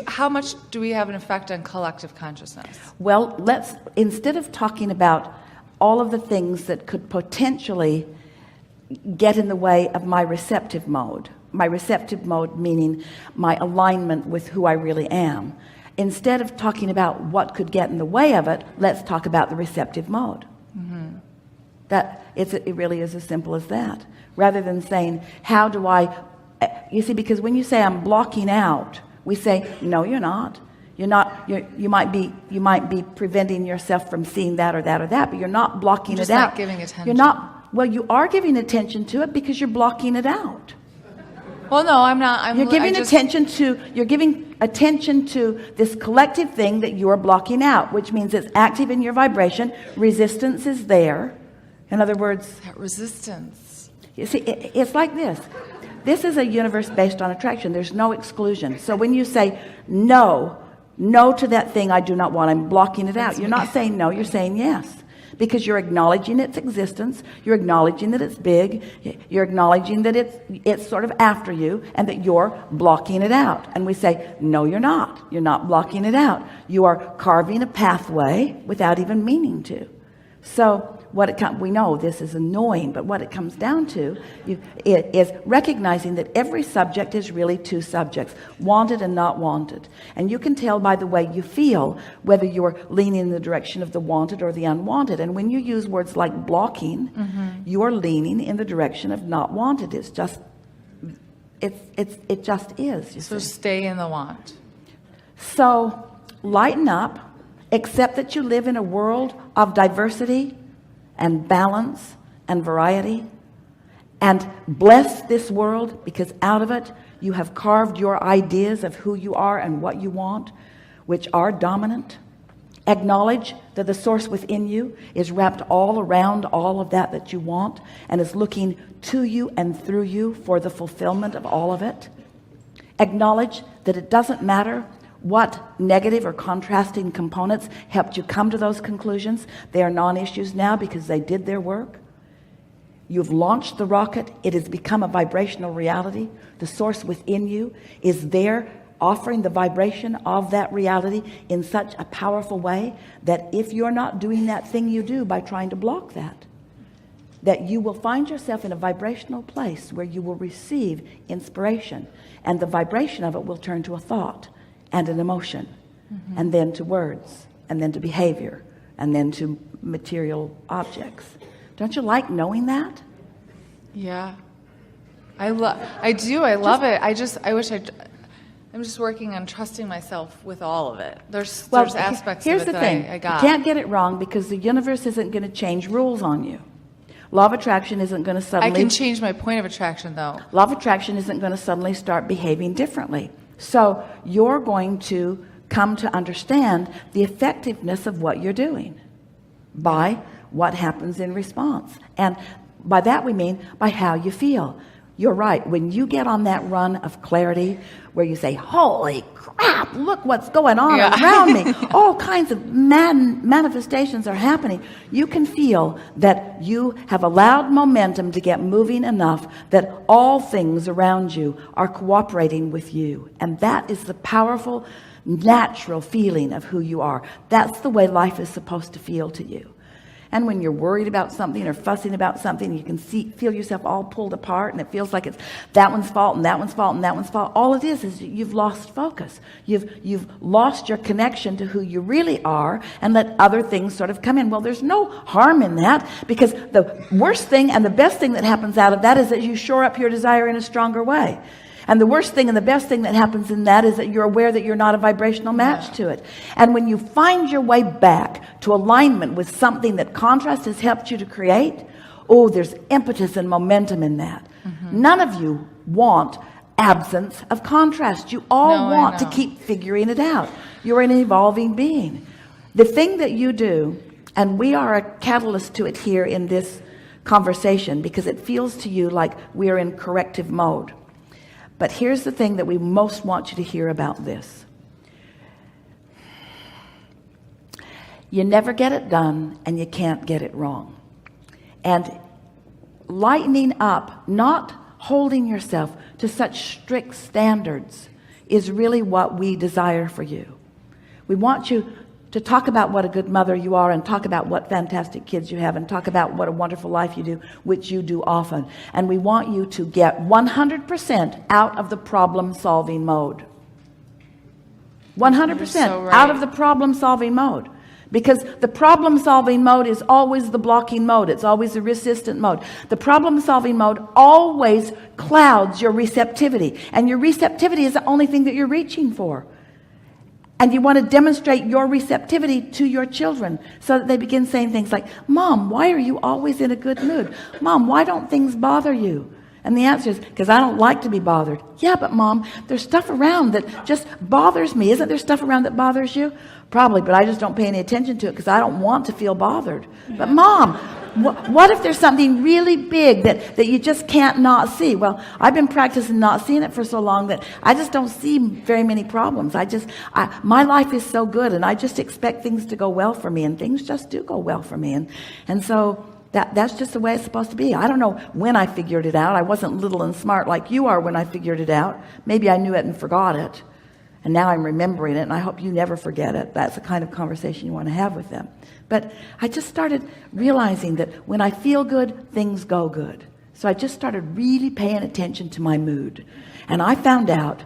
how much do we have an effect on collective consciousness? Well, instead of talking about all of the things that could potentially get in the way of my receptive mode meaning my alignment with who I really am, instead of talking about what could get in the way of it, let's talk about the receptive mode. That it really is as simple as that, rather than saying, how do I, you see, because when you say I'm blocking out, we say, no, you're not. You might be preventing yourself from seeing that or that or that, but you're not blocking it out. Just not giving attention. You're not, well, you are giving attention to it because you're blocking it out. Well, no, I'm not. You're giving attention to this collective thing that you are blocking out, which means it's active in your vibration. Resistance is there. In other words, that resistance. You see, it's like this. This is a universe based on attraction. There's no exclusion. So when you say no to that thing I do not want, I'm blocking it out. You're not saying no, you're saying yes. Because you're acknowledging its existence, you're acknowledging that it's big, you're acknowledging that it's sort of after you, and that you're blocking it out. And we say, no, you're not blocking it out. You are carving a pathway without even meaning to. So we know this is annoying, but what it comes down to is recognizing that every subject is really two subjects, wanted and not wanted. And you can tell by the way you feel whether you're leaning in the direction of the wanted or the unwanted. And when you use words like blocking, you are leaning in the direction of not wanted. It just is. So stay in the want. So lighten up, accept that you live in a world of diversity and balance and variety, and bless this world, because out of it you have carved your ideas of who you are and what you want, which are dominant. Acknowledge that the source within you is wrapped all around all of that you want, and is looking to you and through you for the fulfillment of all of it. Acknowledge that it doesn't matter what negative or contrasting components helped you come to those conclusions. They are non-issues now because they did their work. You've launched the rocket. It has become a vibrational reality. The source within you is there offering the vibration of that reality in such a powerful way that if you're not doing that thing you do by trying to block that you will find yourself in a vibrational place where you will receive inspiration, and the vibration of it will turn to a thought and an emotion, and then to words, and then to behavior, and then to material objects. Don't you like knowing that? Yeah, I do. I love it. I wish I'm just working on trusting myself with all of it. There's aspects of it that I got. You can't get it wrong, because the universe isn't going to change rules on you. Law of attraction isn't going to suddenly... I can change my point of attraction, though. Law of attraction isn't going to suddenly start behaving differently. So you're going to come to understand the effectiveness of what you're doing by what happens in response. And by that we mean by how you feel. You're right. When you get on that run of clarity where you say, holy crap, look what's going on around me. All kinds of manifestations are happening. You can feel that you have allowed momentum to get moving enough that all things around you are cooperating with you. And that is the powerful, natural feeling of who you are. That's the way life is supposed to feel to you. And when you're worried about something or fussing about something, you can feel yourself all pulled apart, and it feels like it's that one's fault and that one's fault and that one's fault. All it is you've lost focus. You've lost your connection to who you really are, and let other things sort of come in. Well, there's no harm in that, because the worst thing and the best thing that happens out of that is that you shore up your desire in a stronger way. And the worst thing and the best thing that happens in that is that you're aware that you're not a vibrational match to it. And when you find your way back to alignment with something that contrast has helped you to create, there's impetus and momentum in that. None of you want absence of contrast. You all want to keep figuring it out. You're an evolving being. The thing that you do, and we are a catalyst to it here in this conversation, because it feels to you like we are in corrective mode. But here's the thing that we most want you to hear about this. You never get it done, and you can't get it wrong. And lightening up, not holding yourself to such strict standards, is really what we desire for you. We want you to talk about what a good mother you are, and talk about what fantastic kids you have, and talk about what a wonderful life you do, which you do often. And we want you to get 100% out of the problem-solving mode. 100% so right. out of the problem-solving mode. Because the problem-solving mode is always the blocking mode. It's always the resistant mode. The problem-solving mode always clouds your receptivity. And your receptivity is the only thing that you're reaching for. And you want to demonstrate your receptivity to your children so that they begin saying things like, Mom, why are you always in a good mood? Mom, why don't things bother you? And the answer is, because I don't like to be bothered. Yeah, but Mom, there's stuff around that just bothers me. Isn't there stuff around that bothers you? Probably, but I just don't pay any attention to it because I don't want to feel bothered. Yeah. But Mom, what if there's something really big that you just can't not see? Well, I've been practicing not seeing it for so long that I just don't see very many problems. My life is so good, and I just expect things to go well for me, and things just do go well for me. And so that's just the way it's supposed to be. I don't know when I figured it out. I wasn't little and smart like you are when I figured it out. Maybe I knew it and forgot it. And now I'm remembering it, and I hope you never forget it. That's the kind of conversation you want to have with them. But I just started realizing that when I feel good, things go good. So I just started really paying attention to my mood. And I found out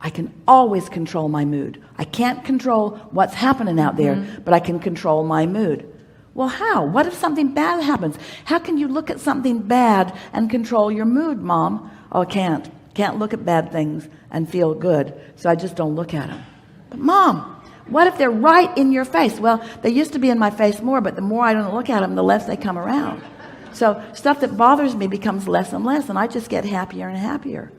I can always control my mood. I can't control what's happening out there, but I can control my mood. Well, how? What if something bad happens? How can you look at something bad and control your mood, Mom? Oh, I can't. Can't look at bad things and feel good, so I just don't look at them. But Mom, what if they're right in your face? Well, they used to be in my face more, but the more I don't look at them, the less they come around. So stuff that bothers me becomes less and less, and I just get happier and happier.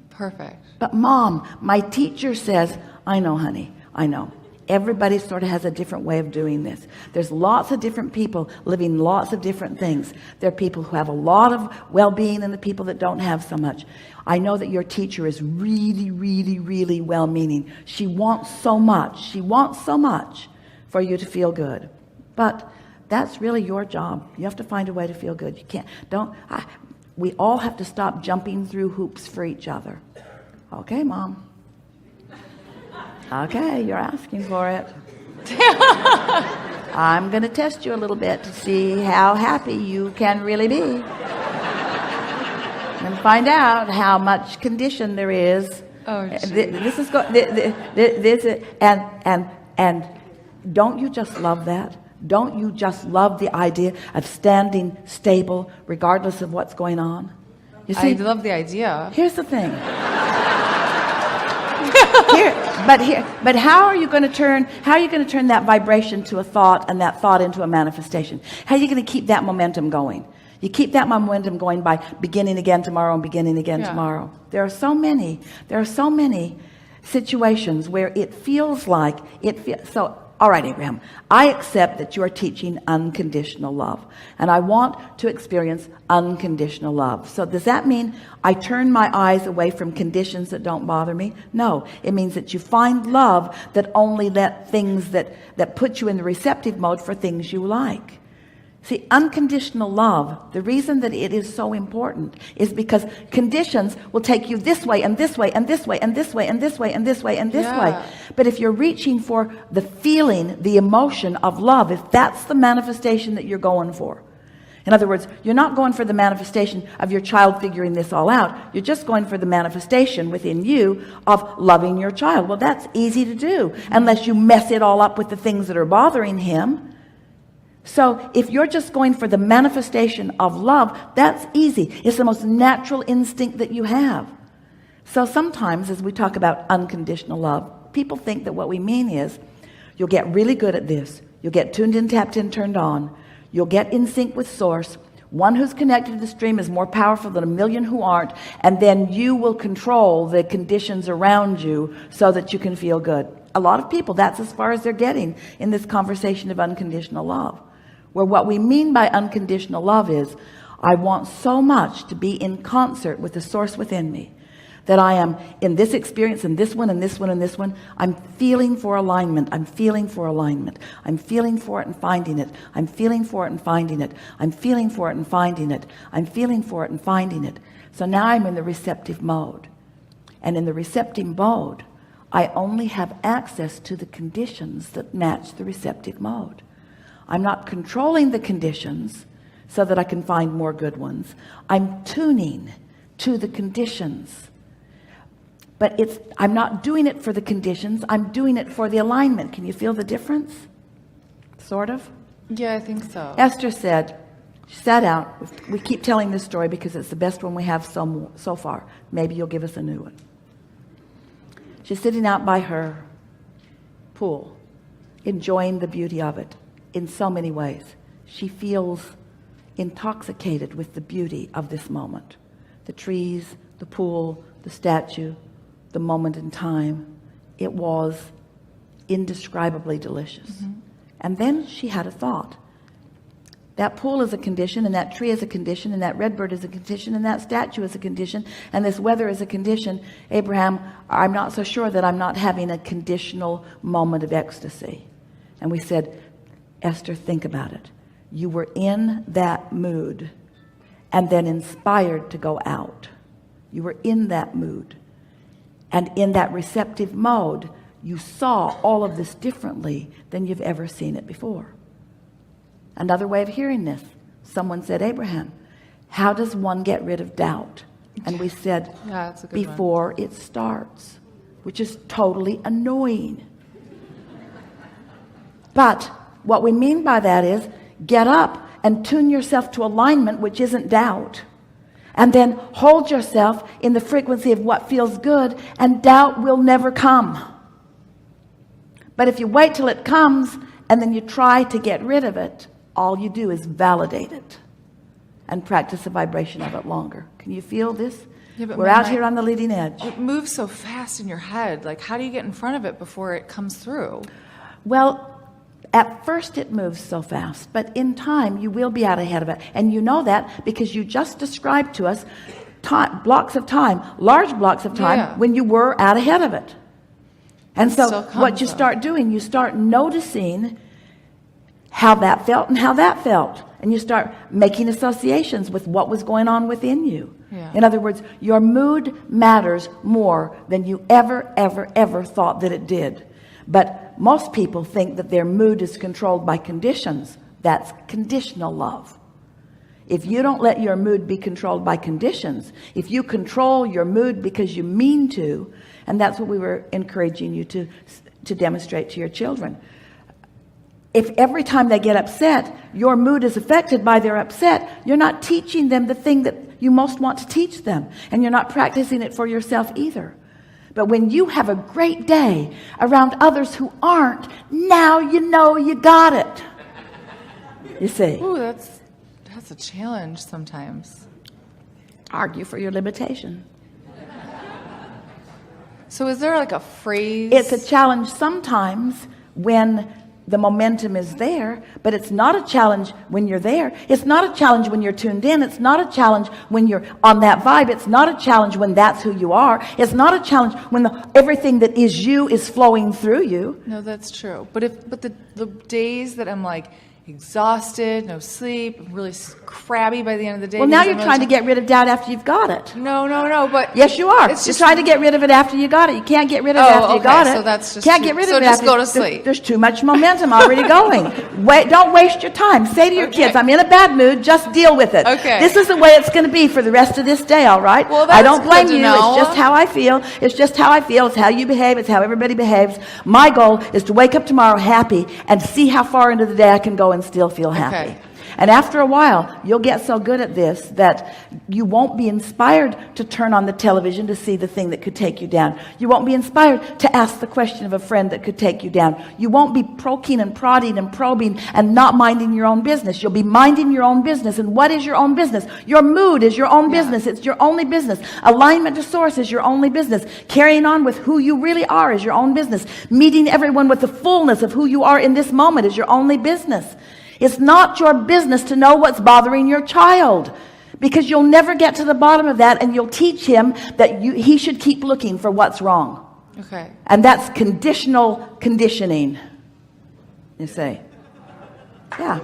Perfect. But Mom, my teacher says, I know, honey, I know. Everybody sort of has a different way of doing this. There's lots of different people living lots of different things. There are people who have a lot of well-being and the people that don't have so much. I know that your teacher is really, really, really well-meaning. She wants so much. She wants so much for you to feel good. But that's really your job. You have to find a way to feel good. You can't, we all have to stop jumping through hoops for each other. Okay, Mom. Okay, you're asking for it. I'm going to test you a little bit to see how happy you can really be. And find out how much condition there is. Oh, and don't you just love that? Don't you just love the idea of standing stable regardless of what's going on? You see, I love the idea. Here's the thing. But how are you going to turn that vibration to a thought, and that thought into a manifestation? How are you going to keep that momentum going? You keep that momentum going by beginning again tomorrow and beginning again tomorrow. There are so many situations where it feels like so. All right, Abraham, I accept that you are teaching unconditional love, and I want to experience unconditional love. So does that mean I turn my eyes away from conditions that don't bother me? No, it means that you find love that only let things that put you in the receptive mode for things you like. See, unconditional love, the reason that it is so important is because conditions will take you this way and this way and this way and this way and this way and this way and this way. But if you're reaching for the feeling, the emotion of love, if that's the manifestation that you're going for. In other words, you're not going for the manifestation of your child figuring this all out. You're just going for the manifestation within you of loving your child. Well, that's easy to do unless you mess it all up with the things that are bothering him. So if you're just going for the manifestation of love, that's easy. It's the most natural instinct that you have. So sometimes as we talk about unconditional love, people think that what we mean is you'll get really good at this. You'll get tuned in, tapped in, turned on. You'll get in sync with source. One who's connected to the stream is more powerful than a million who aren't. And then you will control the conditions around you so that you can feel good. A lot of people, that's as far as they're getting in this conversation of unconditional love. Where what we mean by unconditional love is, I want so much to be in concert with the source within me that I am in this experience and this one and this one and this one. I'm feeling for alignment. I'm feeling for alignment. I'm feeling for it and finding it. I'm feeling for it and finding it. I'm feeling for it and finding it. I'm feeling for it and finding it. So now I'm in the receptive mode. And in the receptive mode, I only have access to the conditions that match the receptive mode. I'm not controlling the conditions so that I can find more good ones. I'm tuning to the conditions. But I'm not doing it for the conditions, I'm doing it for the alignment. Can you feel the difference? Sort of? Yeah, I think so. Esther said, she sat out. We keep telling this story because it's the best one we have so far. Maybe you'll give us a new one. She's sitting out by her pool, enjoying the beauty of it in so many ways. She feels intoxicated with the beauty of this moment. The trees, the pool, the statue, the moment in time. It was indescribably delicious. Mm-hmm. And then she had a thought. That pool is a condition, and that tree is a condition, and that redbird is a condition, and that statue is a condition, and this weather is a condition. Abraham, I'm not so sure that I'm not having a conditional moment of ecstasy. And we said, Esther, think about it. You were in that mood and then inspired to go out. You were in that mood. And in that receptive mode, you saw all of this differently than you've ever seen it before. Another way of hearing this, someone said, Abraham, how does one get rid of doubt? And we said, yeah, that's a good before it starts, which is totally annoying. But what we mean by that is get up and tune yourself to alignment, which isn't doubt. And then hold yourself in the frequency of what feels good, and doubt will never come. But if you wait till it comes and then you try to get rid of it, all you do is validate it and practice the vibration of it longer. Can you feel this? Yeah, but we're out here on the leading edge. It moves so fast in your head. Like, how do you get in front of it before it comes through? Well, at first it moves so fast, but in time you will be out ahead of it. And you know that because you just described to us blocks of time, large blocks of time, when you were out ahead of it. And so what you start doing, you start noticing how that felt and how that felt. And you start making associations with what was going on within you. Yeah. In other words, your mood matters more than you ever thought that it did. But most people think that their mood is controlled by conditions. That's conditional love. If you don't let your mood be controlled by conditions, if you control your mood because you mean to, and that's what we were encouraging you to demonstrate to your children. If every time they get upset, your mood is affected by their upset, you're not teaching them the thing that you most want to teach them. And you're not practicing it for yourself either. But when you have a great day around others who aren't, now you know you got it. You see? Ooh, that's a challenge sometimes. Argue for your limitation. So is there like a phrase? It's a challenge sometimes when the momentum is there, but it's not a challenge when you're there. It's not a challenge when you're tuned in. It's not a challenge when you're on that vibe. It's not a challenge when that's who you are. It's not a challenge when everything that is you is flowing through you. No, that's true. But the days that I'm like exhausted, no sleep, really crabby by the end of the day. Well, now you're trying to get rid of doubt after you've got it. No, but yes, you are. You're trying to get rid of it after you got it. You can't get rid of it after you got it. So that's just can't get rid of it. So just go to sleep. There's too much momentum already going. Don't waste your time. Say to your kids, "I'm in a bad mood. Just deal with it." Okay. This is the way it's going to be for the rest of this day. All right. Well, I don't blame you. It's just how I feel. It's just how I feel. It's how you behave. It's how everybody behaves. My goal is to wake up tomorrow happy and see how far into the day I can go and still feel happy. Okay. And after a while, you'll get so good at this that you won't be inspired to turn on the television to see the thing that could take you down. You won't be inspired to ask the question of a friend that could take you down. You won't be poking and prodding and probing and not minding your own business. You'll be minding your own business. And what is your own business? Your mood is your own business. It's your only business. Alignment to source is your only business. Carrying on with who you really are is your own business. Meeting everyone with the fullness of who you are in this moment is your only business. It's not your business to know what's bothering your child, because you'll never get to the bottom of that, and you'll teach him that he should keep looking for what's wrong. Okay. And that's conditional conditioning, you see. Yeah.